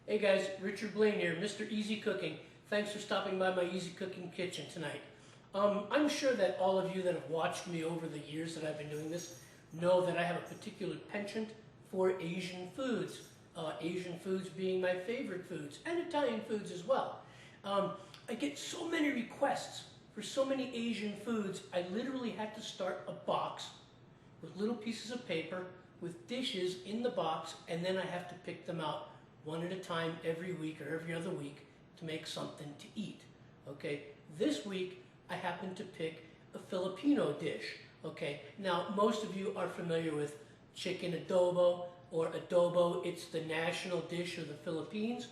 Hey guys, Richard Blaine here, Mr. Easy Cooking. Thanks for stopping by my Easy Cooking kitchen tonight. I'm sure that all of you that have watched me over the years that I've been doing this know that I have a particular penchant for Asian foods. Asian foods being my favorite foods, and Italian foods as well. I get so many requests for so many Asian foods, I literally had to start a box with little pieces of paper with dishes in the box, and then I have to pick them out one at a time every week or every other week to make something to eat. Okay, this week I happened to pick a Filipino dish. Okay, now most of you are familiar with chicken adobo or adobo. It's the national dish of the Philippines.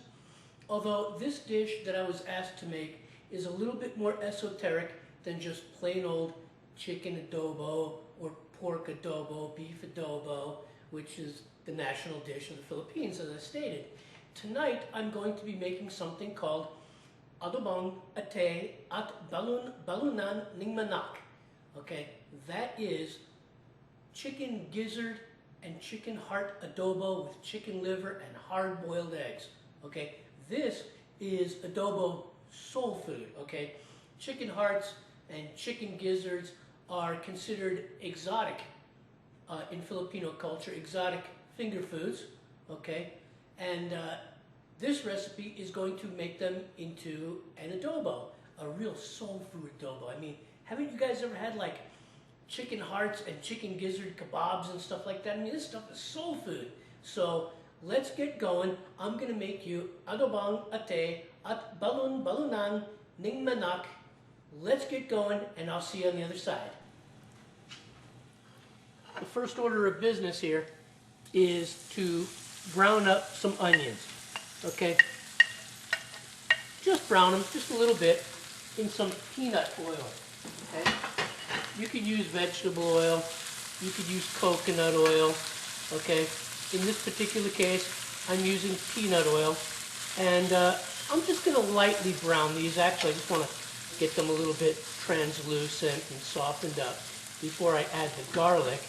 Although this dish that I was asked to make is a little bit more esoteric than just plain old chicken adobo or pork adobo, beef adobo, which is the national dish of the Philippines, as I stated. Tonight, I'm going to be making something called Adobong Atay Balunbalunan ng Manok. Okay, that is chicken gizzard and chicken heart adobo with chicken liver and hard-boiled eggs. Okay, this is adobo soul food. Okay, chicken hearts and chicken gizzards are considered exotic in Filipino culture, exotic finger foods. Okay, and this recipe is going to make them into an adobo, a real soul food adobo. I mean, haven't you guys ever had like chicken hearts and chicken gizzard kebabs and stuff like that? I mean, this stuff is soul food. So let's get going. I'm going to make you Adobong Atay Balunbalunan ng Manok. Let's get going, and I'll see you on the other side. The first order of business here is to brown up some onions. Okay, just brown them just a little bit in some peanut oil. Okay, you could use vegetable oil, you could use coconut oil. Okay, in this particular case, I'm using peanut oil, and I'm just going to lightly brown these. Actually, I just want to get them a little bit translucent and softened up before I add the garlic.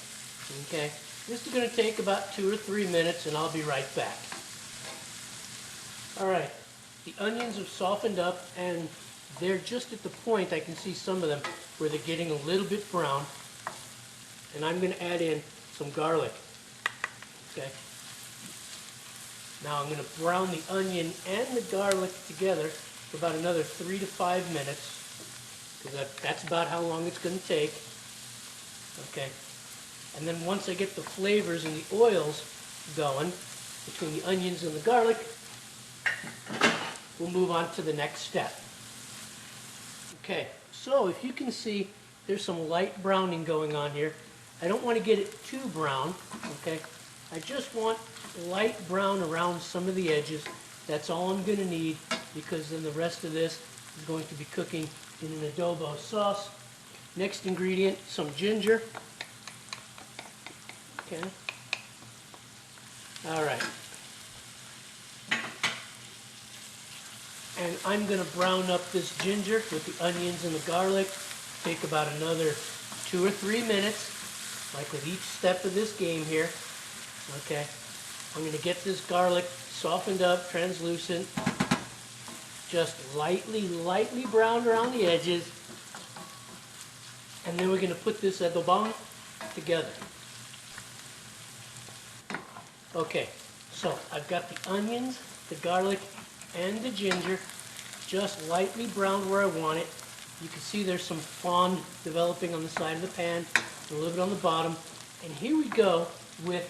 Okay, this is going to take about 2 or 3 minutes, and I'll be right back. All right, the onions have softened up, and they're just at the point, I can see some of them, where they're getting a little bit brown. And I'm going to add in some garlic. Okay. Now I'm going to brown the onion and the garlic together for about another 3 to 5 minutes, because that's about how long it's going to take. Okay. And then once I get the flavors and the oils going between the onions and the garlic, we'll move on to the next step. Okay, so if you can see, there's some light browning going on here. I don't want to get it too brown, okay? I just want light brown around some of the edges. That's all I'm going to need, because then the rest of this is going to be cooking in an adobo sauce. Next ingredient, some ginger. Okay. All right. And I'm going to brown up this ginger with the onions and the garlic. Take about another 2 or 3 minutes, like with each step of this game here. Okay. I'm going to get this garlic softened up, translucent, just lightly browned around the edges. And then we're going to put this adobong together. Okay, so I've got the onions, the garlic, and the ginger just lightly browned where I want it. You can see there's some fond developing on the side of the pan, a little bit on the bottom. And here we go with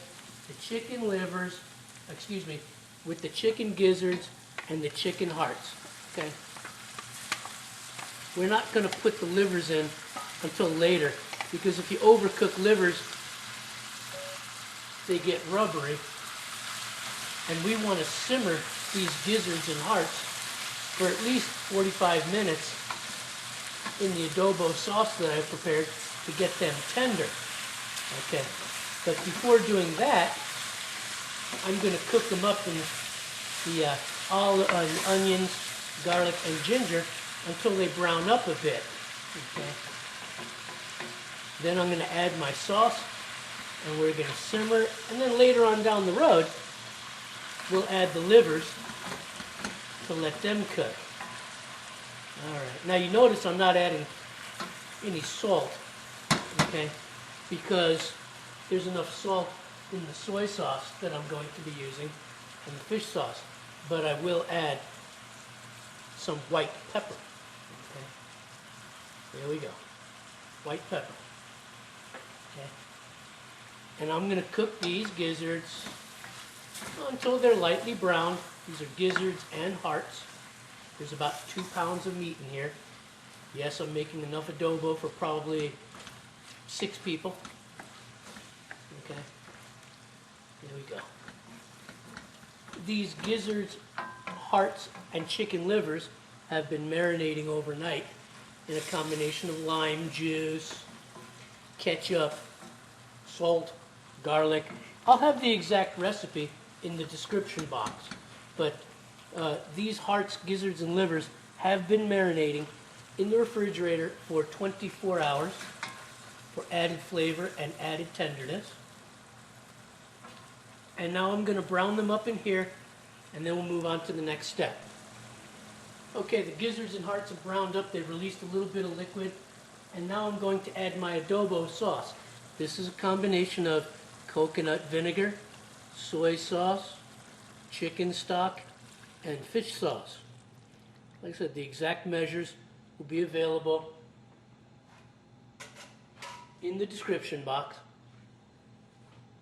the chicken livers, with the chicken gizzards and the chicken hearts. Okay. We're not going to put the livers in until later, because if you overcook livers, they get rubbery. And we want to simmer these gizzards and hearts for at least 45 minutes in the adobo sauce that I've prepared to get them tender. Okay, but before doing that, I'm going to cook them up in the onions, garlic, and ginger until they brown up a bit. Okay. Then I'm going to add my sauce, and we're going to simmer, and then later on down the road, we'll add the livers to let them cook. Alright, now you notice I'm not adding any salt, okay, because there's enough salt in the soy sauce that I'm going to be using and the fish sauce, but I will add some white pepper. Okay, there we go, white pepper. Okay, and I'm going to cook these gizzards until they're lightly browned. These are gizzards and hearts. There's about 2 pounds of meat in here. Yes, I'm making enough adobo for probably 6 people. Okay, there we go. These gizzards, hearts, and chicken livers have been marinating overnight in a combination of lime juice, ketchup, salt, garlic. I'll have the exact recipe in the description box, but these hearts, gizzards, and livers have been marinating in the refrigerator for 24 hours for added flavor and added tenderness. And now I'm going to brown them up in here, and then we'll move on to the next step. Okay, the gizzards and hearts are browned up. They've released a little bit of liquid, and now I'm going to add my adobo sauce. This is a combination of coconut vinegar, soy sauce, chicken stock, and fish sauce. Like I said, the exact measures will be available in the description box.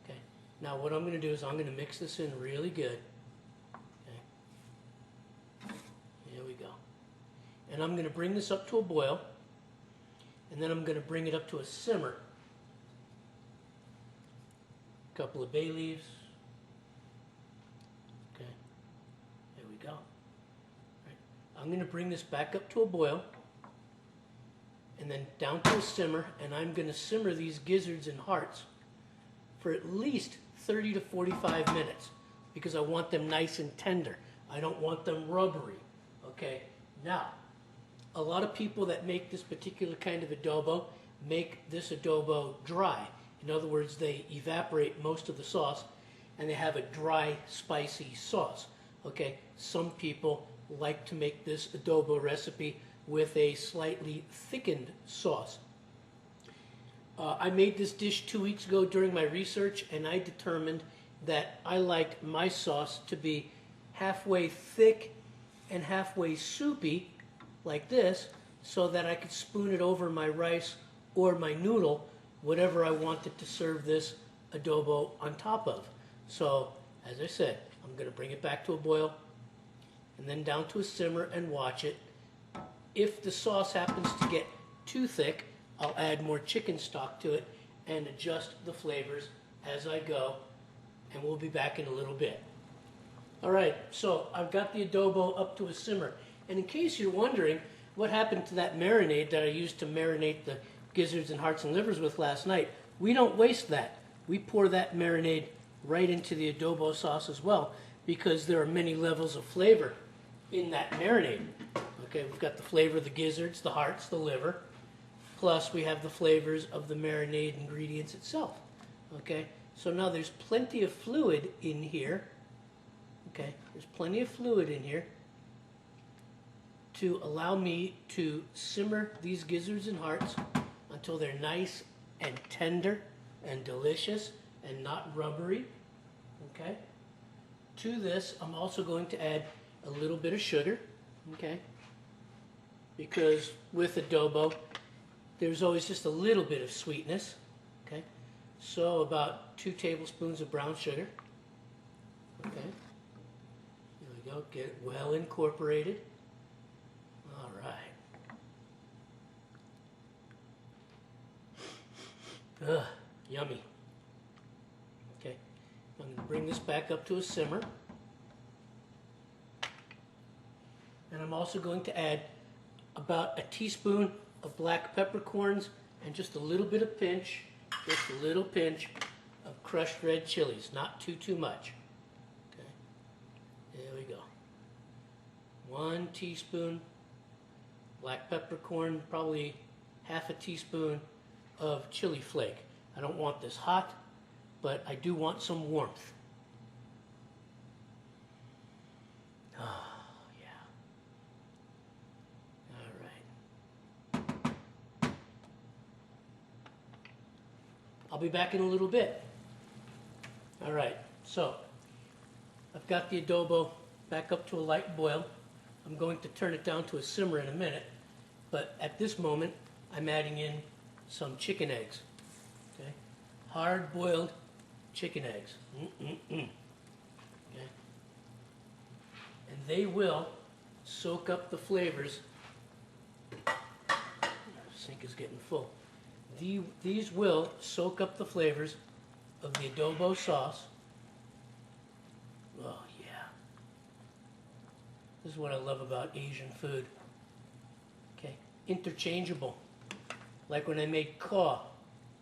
Okay, now what I'm going to do is I'm going to mix this in really good. Okay, here we go. And I'm going to bring this up to a boil, and then I'm going to bring it up to a simmer. A couple of bay leaves. Okay, there we go. Right. I'm going to bring this back up to a boil, and then down to a simmer, and I'm going to simmer these gizzards and hearts for at least 30 to 45 minutes because I want them nice and tender. I don't want them rubbery. Okay, now, a lot of people that make this particular kind of adobo make this adobo dry. In other words, they evaporate most of the sauce and they have a dry, spicy sauce. Okay, some people like to make this adobo recipe with a slightly thickened sauce. I made this dish 2 weeks ago during my research, and I determined that I liked my sauce to be halfway thick and halfway soupy, like this, so that I could spoon it over my rice or my noodle, whatever I wanted to serve this adobo on top of. So, as I said, I'm going to bring it back to a boil, and then down to a simmer and watch it. If the sauce happens to get too thick, I'll add more chicken stock to it and adjust the flavors as I go, and we'll be back in a little bit. Alright, so I've got the adobo up to a simmer, and in case you're wondering what happened to that marinade that I used to marinate the gizzards and hearts and livers with last night, we don't waste that. We pour that marinade right into the adobo sauce as well, because there are many levels of flavor in that marinade. Okay, we've got the flavor of the gizzards, the hearts, the liver, plus we have the flavors of the marinade ingredients itself. Okay, so now there's plenty of fluid in here. Okay, there's plenty of fluid in here to allow me to simmer these gizzards and hearts until they're nice and tender and delicious and not rubbery. Okay, to this I'm also going to add a little bit of sugar. Okay, because with adobo there's always just a little bit of sweetness. Okay, so about 2 tablespoons of brown sugar. Okay, here we go, get it well incorporated. All right. Ugh, yummy. Okay, I'm going to bring this back up to a simmer, and I'm also going to add about a teaspoon of black peppercorns and just a little bit of pinch, just a little pinch of crushed red chilies, not too much. Okay, there we go. 1 teaspoon black peppercorn, probably half a teaspoon of chili flake. I don't want this hot, but I do want some warmth. I'll be back in a little bit. All right, so I've got the adobo back up to a light boil. I'm going to turn it down to a simmer in a minute, but at this moment, I'm adding in some chicken eggs. Okay, hard-boiled chicken eggs. Okay, and they will soak up the flavors. The sink is getting full. These will soak up the flavors of the adobo sauce. Oh yeah. This is what I love about Asian food. Okay, interchangeable. Like when I made khaw,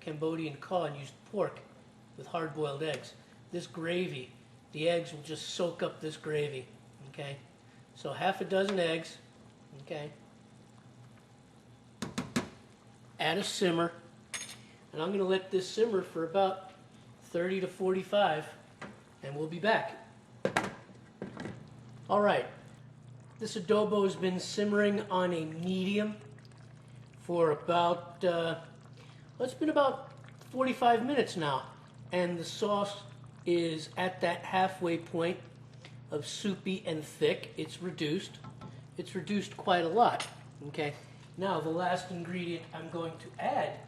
Cambodian khaw, and used pork with hard-boiled eggs. This gravy, the eggs will just soak up this gravy. Okay, so half a dozen eggs. Okay, add a simmer, and I'm going to let this simmer for about 30 to 45, and we'll be back. All right, this adobo has been simmering on a medium for about, it's been about 45 minutes now, and the sauce is at that halfway point of soupy and thick. It's reduced quite a lot. Okay, now the last ingredient I'm going to add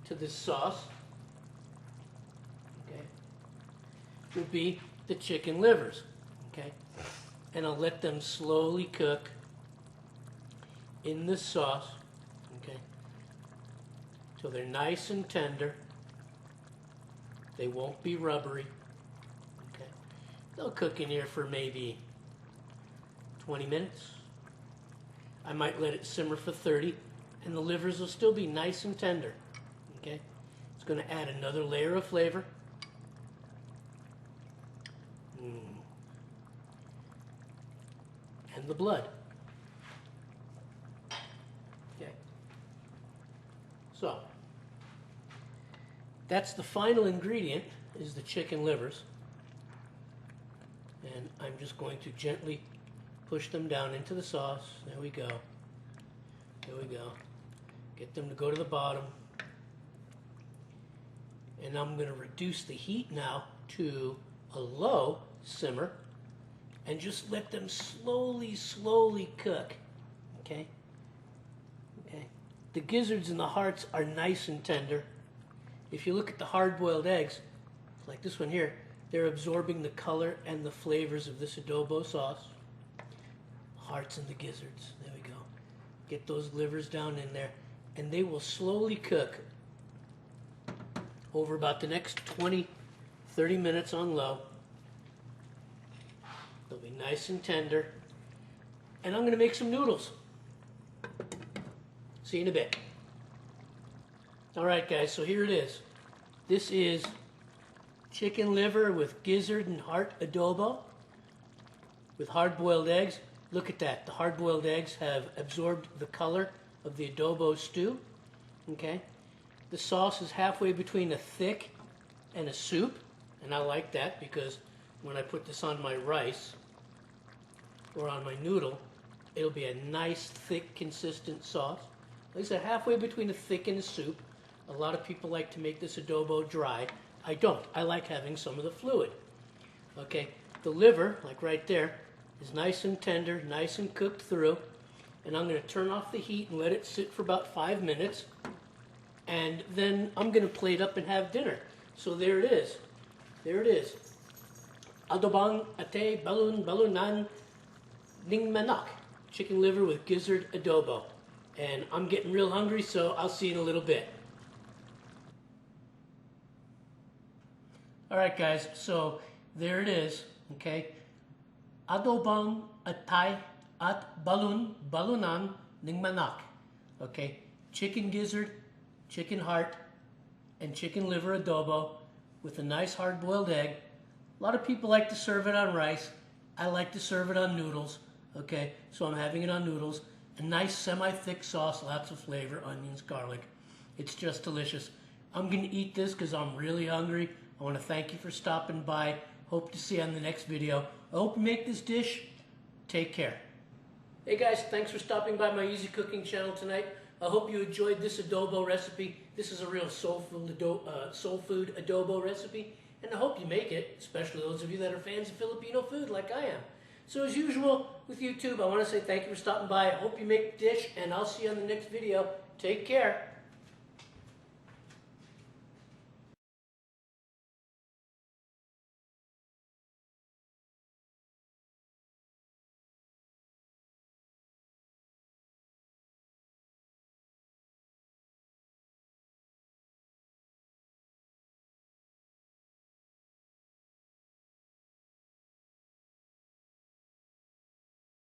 to this sauce, okay, would be the chicken livers. Okay, and I'll let them slowly cook in this sauce, okay, so they're nice and tender. They won't be rubbery. Okay, they'll cook in here for maybe 20 minutes. I might let it simmer for 30, and the livers will still be nice and tender. Okay, it's going to add another layer of flavor. And the blood. Okay, so that's the final ingredient, is the chicken livers, and I'm just going to gently push them down into the sauce. There we go. There we go. Get them to go to the bottom. And I'm going to reduce the heat now to a low simmer and just let them slowly cook. Okay? Okay. The gizzards and the hearts are nice and tender. If you look at the hard-boiled eggs, like this one here, they're absorbing the color and the flavors of this adobo sauce. Hearts and the gizzards. There we go. Get those livers down in there, and they will slowly cook over about the next 20, 30 minutes on low. They'll be nice and tender. And I'm going to make some noodles. See you in a bit. Alright guys, so here it is. This is chicken liver with gizzard and heart adobo with hard-boiled eggs. Look at that. The hard-boiled eggs have absorbed the color of the adobo stew. Okay? The sauce is halfway between a thick and a soup, and I like that because when I put this on my rice or on my noodle, it'll be a nice, thick, consistent sauce. Like I said, halfway between a thick and a soup. A lot of people like to make this adobo dry. I don't. I like having some of the fluid. Okay, the liver, like right there, is nice and tender, nice and cooked through. And I'm going to turn off the heat and let it sit for about 5 minutes. And then I'm going to plate up and have dinner. So there it is. There it is. Adobong Atay Balunbalunan ning Manok. Chicken liver with gizzard adobo. And I'm getting real hungry, so I'll see you in a little bit. Alright guys, so there it is, okay? Adobong Atay Balunbalunan ning Manok. Okay, chicken gizzard, chicken heart, and chicken liver adobo with a nice hard-boiled egg. A lot of people like to serve it on rice. I like to serve it on noodles, okay? So I'm having it on noodles. A nice semi-thick sauce, lots of flavor, onions, garlic. It's just delicious. I'm going to eat this because I'm really hungry. I want to thank you for stopping by. Hope to see you on the next video. I hope you make this dish. Take care. Hey guys, thanks for stopping by my Easy Cooking channel tonight. I hope you enjoyed this adobo recipe. This is a real soul food adobo recipe, and I hope you make it, especially those of you that are fans of Filipino food like I am. So as usual with YouTube, I want to say thank you for stopping by. I hope you make the dish, and I'll see you on the next video. Take care.